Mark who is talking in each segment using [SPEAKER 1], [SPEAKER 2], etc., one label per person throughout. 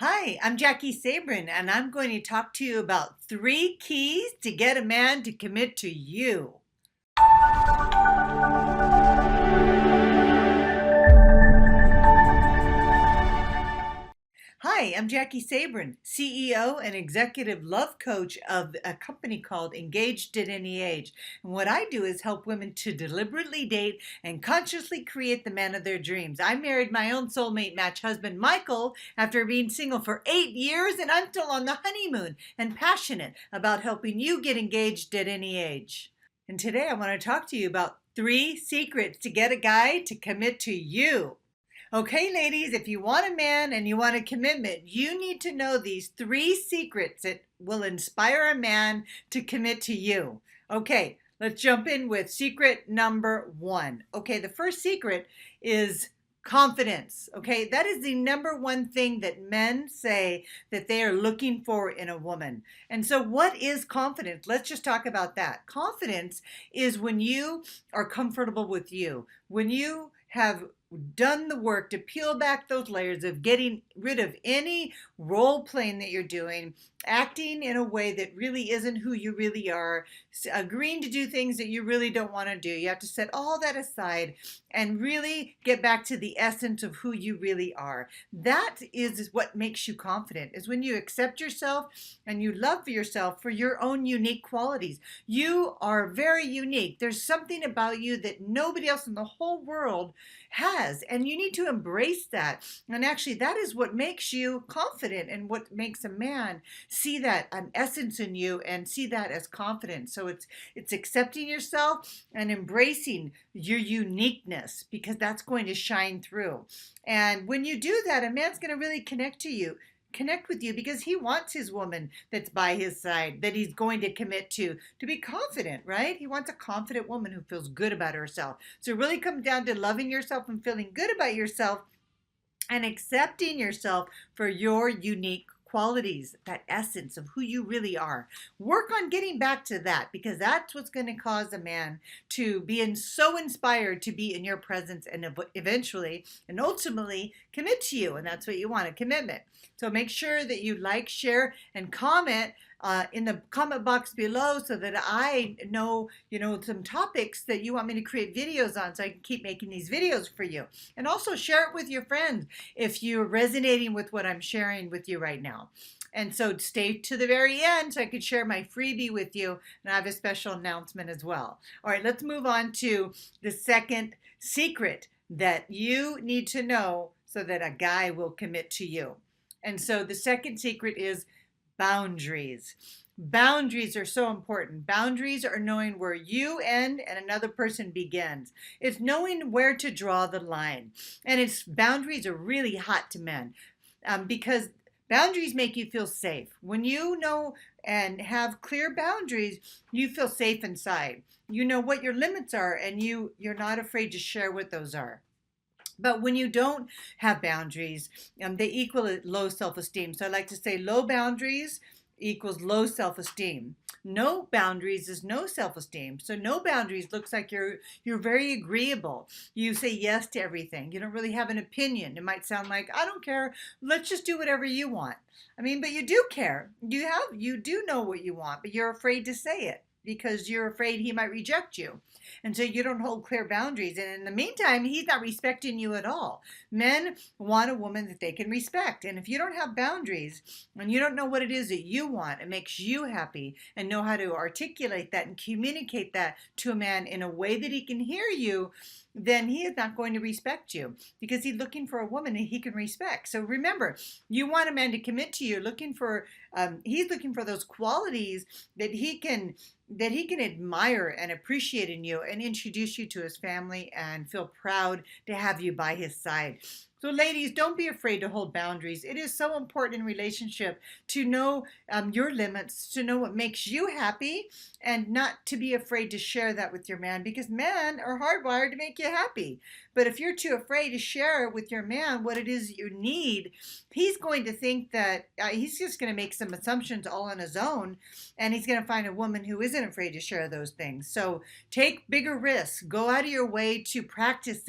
[SPEAKER 1] Hi, I'm Jaki Sabourin, and I'm going to talk to you about 3 keys to get a man to commit to you. Hi, I'm Jaki Sabourin, CEO and Executive Love Coach of a company called Engaged at Any Age. And what I do is help women to deliberately date and consciously create the man of their dreams. I married my own soulmate match husband, Michael, after being single for 8 years, and I'm still on the honeymoon and passionate about helping you get engaged at any age. And today I want to talk to you about 3 secrets to get a guy to commit to you. Okay, ladies, if you want a man and you want a commitment, you need to know these 3 secrets that will inspire a man to commit to you. Okay, let's jump in with secret number 1. Okay, the first secret is confidence. Okay, that is the number 1 thing that men say that they are looking for in a woman. And so, what is confidence? Let's just talk about that. Confidence is when you are comfortable with you, when you have done the work to peel back those layers of getting rid of any role playing that you're doing, acting in a way that really isn't who you really are, agreeing to do things that you really don't want to do. You have to set all that aside and really get back to the essence of who you really are. That is what makes you confident, is when you accept yourself and you love yourself for your own unique qualities. You are very unique. There's something about you that nobody else in the whole world has, and you need to embrace that. And actually, that is what makes you confident and what makes a man see that an essence in you and see that as confidence. So it's accepting yourself and embracing your uniqueness, because that's going to shine through. And when you do that, a man's going to really connect with you, because he wants his woman that's by his side, that he's going to commit to be confident, right? He wants a confident woman who feels good about herself. So it really comes down to loving yourself and feeling good about yourself and accepting yourself for your unique qualities, that essence of who you really are. Work on getting back to that, because that's what's going to cause a man to be so inspired to be in your presence and eventually and ultimately commit to you. And that's what you want, a commitment. So make sure that you like, share, and comment in the comment box below, so that I know, some topics that you want me to create videos on, so I can keep making these videos for you. And also share it with your friends if you're resonating with what I'm sharing with you right now. And so stay to the very end so I could share my freebie with you, and I have a special announcement as well. All right, let's move on to the second secret that you need to know so that a guy will commit to you. And so the second secret is boundaries. Boundaries are so important. Boundaries are knowing where you end and another person begins. It's knowing where to draw the line. And boundaries are really hot to men, because boundaries make you feel safe. When you know and have clear boundaries, you feel safe inside. You know what your limits are, and you're not afraid to share what those are. But when you don't have boundaries, they equal low self-esteem. So I like to say low boundaries equals low self-esteem. No boundaries is no self-esteem. So no boundaries looks like you're very agreeable. You say yes to everything. You don't really have an opinion. It might sound like, I don't care. Let's just do whatever you want. But you do care. You do know what you want, but you're afraid to say it, because you're afraid he might reject you. And so you don't hold clear boundaries. And in the meantime, he's not respecting you at all. Men want a woman that they can respect. And if you don't have boundaries and you don't know what it is that you want and makes you happy, and know how to articulate that and communicate that to a man in a way that he can hear you, then he is not going to respect you, because he's looking for a woman that he can respect. So remember, you want a man to commit to you. He's looking for those qualities that he can admire and appreciate in you, and introduce you to his family and feel proud to have you by his side. So ladies, don't be afraid to hold boundaries. It is so important in relationship to know your limits, to know what makes you happy, and not to be afraid to share that with your man, because men are hardwired to make you happy. But if you're too afraid to share with your man what it is you need, he's going to think that he's just going to make some assumptions all on his own, and he's going to find a woman who isn't afraid to share those things. So take bigger risks. Go out of your way to practice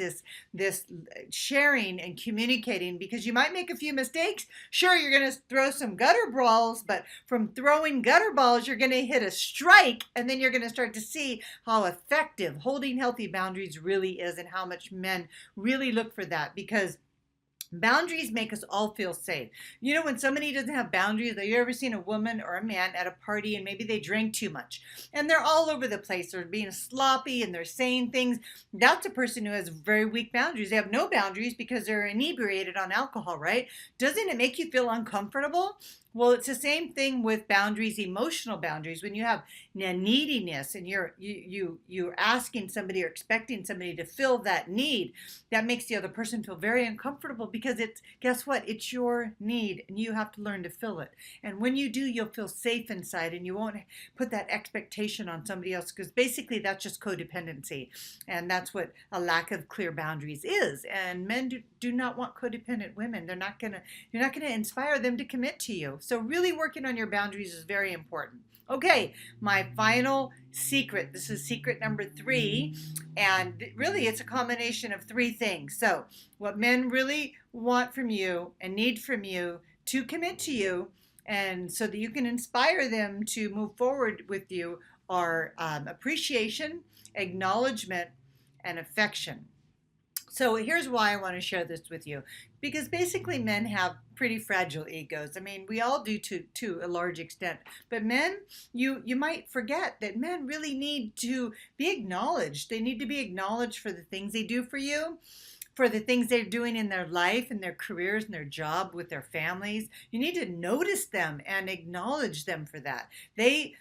[SPEAKER 1] this sharing and communicating, because you might make a few mistakes. Sure, you're going to throw some gutter balls, but from throwing gutter balls, you're going to hit a strike, and then you're going to start to see how effective holding healthy boundaries really is and how much men really look for that, because boundaries make us all feel safe. You know, when somebody doesn't have boundaries, have you ever seen a woman or a man at a party and maybe they drank too much and they're all over the place, they're being sloppy and they're saying things? That's a person who has very weak boundaries. They have no boundaries because they're inebriated on alcohol, right? Doesn't it make you feel uncomfortable? Well, it's the same thing with boundaries, emotional boundaries. When you have neediness and you're asking somebody or expecting somebody to fill that need, that makes the other person feel very uncomfortable, because it's, guess what? It's your need and you have to learn to fill it. And when you do, you'll feel safe inside and you won't put that expectation on somebody else, because basically that's just codependency. And that's what a lack of clear boundaries is. And men do not want codependent women. You're not gonna inspire them to commit to you. So really working on your boundaries is very important. Okay, my final secret. This is secret number 3. And really it's a combination of 3 things. So what men really want from you and need from you to commit to you, and so that you can inspire them to move forward with you, are appreciation, acknowledgement, and affection. So here's why I want to share this with you, because basically men have pretty fragile egos. I mean, we all do to a large extent, but men, you might forget that men really need to be acknowledged. They need to be acknowledged for the things they do for you, for the things they're doing in their life and their careers and their job with their families. You need to notice them and acknowledge them for that. They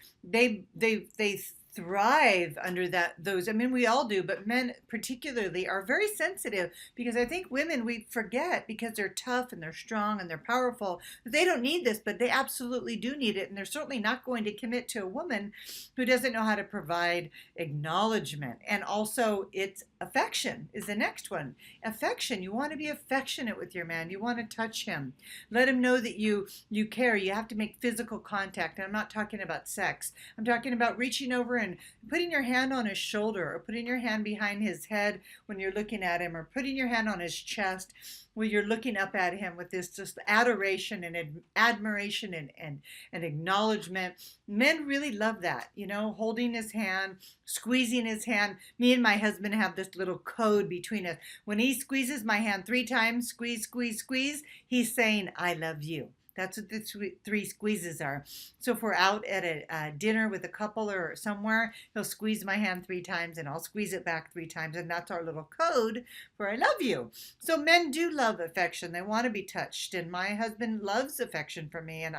[SPEAKER 1] thrive under those. I mean, we all do, but men particularly are very sensitive, because I think women, we forget, because they're tough and they're strong and they're powerful, that they don't need this, but they absolutely do need it. And they're certainly not going to commit to a woman who doesn't know how to provide acknowledgement. And also, it's affection is the next one. Affection. You want to be affectionate with your man. You want to touch him. Let him know that you care. You have to make physical contact. And I'm not talking about sex. I'm talking about reaching over and putting your hand on his shoulder, or putting your hand behind his head when you're looking at him, or putting your hand on his chest when you're looking up at him, with this just adoration and admiration and acknowledgement. Men really love that, you know, holding his hand, squeezing his hand. Me and my husband have this little code between us. When he squeezes my hand 3 times, squeeze, squeeze, squeeze, he's saying, I love you. That's what the 3 squeezes are. So if we're out at a dinner with a couple or somewhere, he'll squeeze my hand 3 times and I'll squeeze it back 3 times. And that's our little code for I love you. So men do love affection. They want to be touched. And my husband loves affection from me. And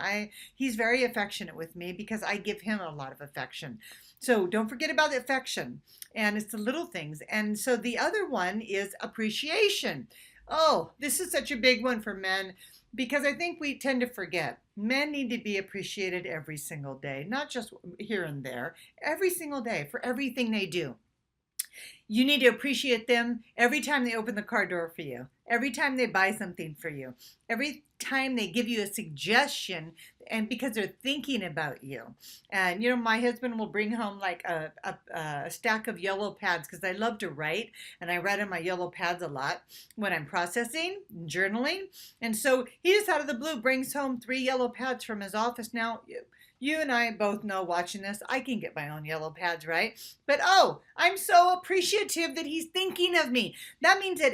[SPEAKER 1] he's very affectionate with me because I give him a lot of affection. So don't forget about the affection. And it's the little things. And so the other one is appreciation. Oh, this is such a big one for men, because I think we tend to forget. Men need to be appreciated every single day, not just here and there, every single day for everything they do. You need to appreciate them every time they open the car door for you, every time they buy something for you, every time they give you a suggestion, and because they're thinking about you. And, you know, my husband will bring home like a stack of yellow pads, because I love to write, and I write on my yellow pads a lot when I'm processing, journaling. And so he just out of the blue brings home 3 yellow pads from his office. Now, you and I both know, watching this, I can get my own yellow pads, right? But oh, I'm so appreciative that he's thinking of me. That means that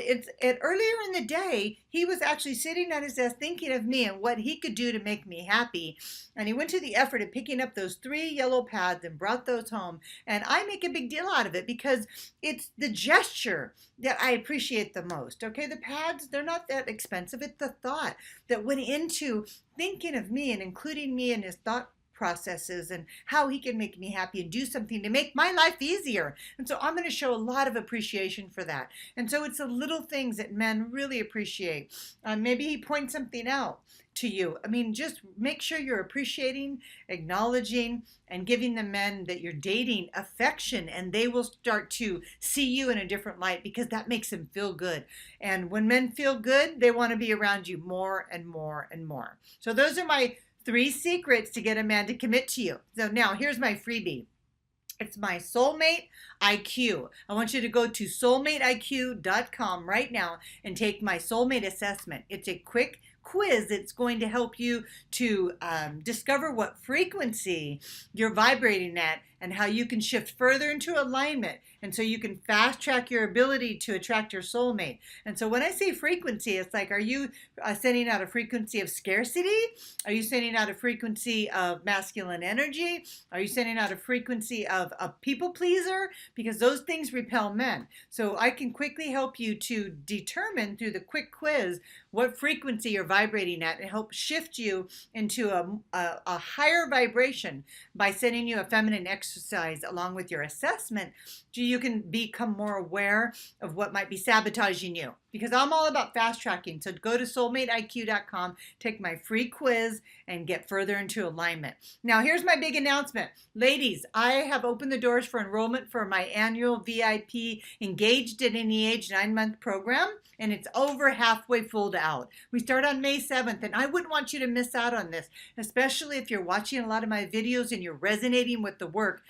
[SPEAKER 1] earlier in the day, he was actually sitting at his desk thinking of me and what he could do to make me happy. And he went to the effort of picking up those 3 yellow pads and brought those home. And I make a big deal out of it, because it's the gesture that I appreciate the most. Okay, the pads, they're not that expensive. It's the thought that went into thinking of me and including me in his thought processes and how he can make me happy and do something to make my life easier. And so I'm going to show a lot of appreciation for that. And so it's the little things that men really appreciate. Maybe he points something out to you. I mean, just make sure you're appreciating, acknowledging, and giving the men that you're dating affection, and they will start to see you in a different light because that makes them feel good. And when men feel good, they want to be around you more and more and more. So those are my 3 secrets to get a man to commit to you. So now here's my freebie. It's my Soulmate IQ. I want you to go to soulmateiq.com right now and take my soulmate assessment. It's a quick quiz that's going to help you to discover what frequency you're vibrating at and how you can shift further into alignment, and so you can fast track your ability to attract your soulmate. And so when I say frequency, it's like, are you sending out a frequency of scarcity? Are you sending out a frequency of masculine energy? Are you sending out a frequency of a people pleaser? Because those things repel men. So I can quickly help you to determine through the quick quiz what frequency you're vibrating at and help shift you into a higher vibration by sending you a feminine exercise along with your assessment, so you can become more aware of what might be sabotaging you. Because I'm all about fast tracking. So go to soulmateiq.com, take my free quiz, and get further into alignment. Now, here's my big announcement. Ladies, I have opened the doors for enrollment for my annual VIP Engaged at Any Age 9-month program, and it's over halfway full out. We start on May 7th, and I wouldn't want you to miss out on this, especially if you're watching a lot of my videos and you're resonating with the work.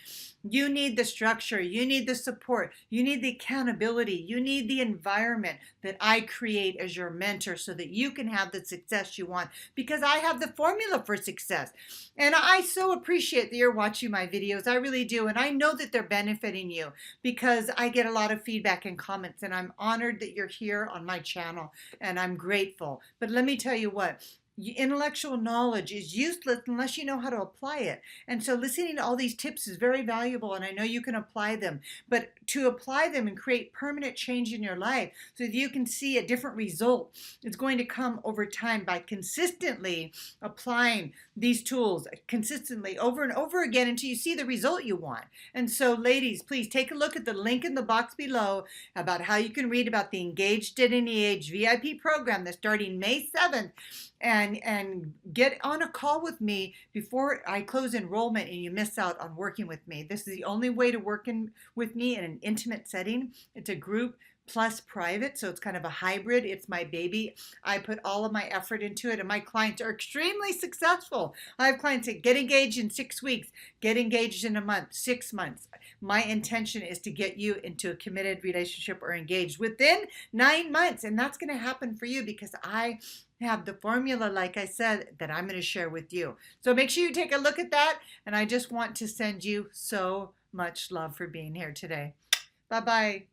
[SPEAKER 1] You need the structure, you need the support, you need the accountability, you need the environment that I create as your mentor so that you can have the success you want, because I have the formula for success. And I so appreciate that you're watching my videos. I really do. And I know that they're benefiting you because I get a lot of feedback and comments, and I'm honored that you're here on my channel, and I'm grateful. But let me tell you what, intellectual knowledge is useless unless you know how to apply it. And so listening to all these tips is very valuable, and I know you can apply them. But to apply them and create permanent change in your life so that you can see a different result, it's going to come over time by consistently applying these tools consistently over and over again until you see the result you want. And so ladies, please take a look at the link in the box below about how you can read about the Engaged at Any Age VIP program that's starting May 7th. And get on a call with me before I close enrollment and you miss out on working with me. This is the only way to work with me in an intimate setting. It's a group plus private, so it's kind of a hybrid. It's my baby. I put all of my effort into it, and my clients are extremely successful. I have clients that get engaged in 6 weeks, get engaged in a month, 6 months. My intention is to get you into a committed relationship or engaged within 9 months, and that's going to happen for you because I have the formula, like I said, that I'm going to share with you. So make sure you take a look at that, and I just want to send you so much love for being here today. Bye-bye.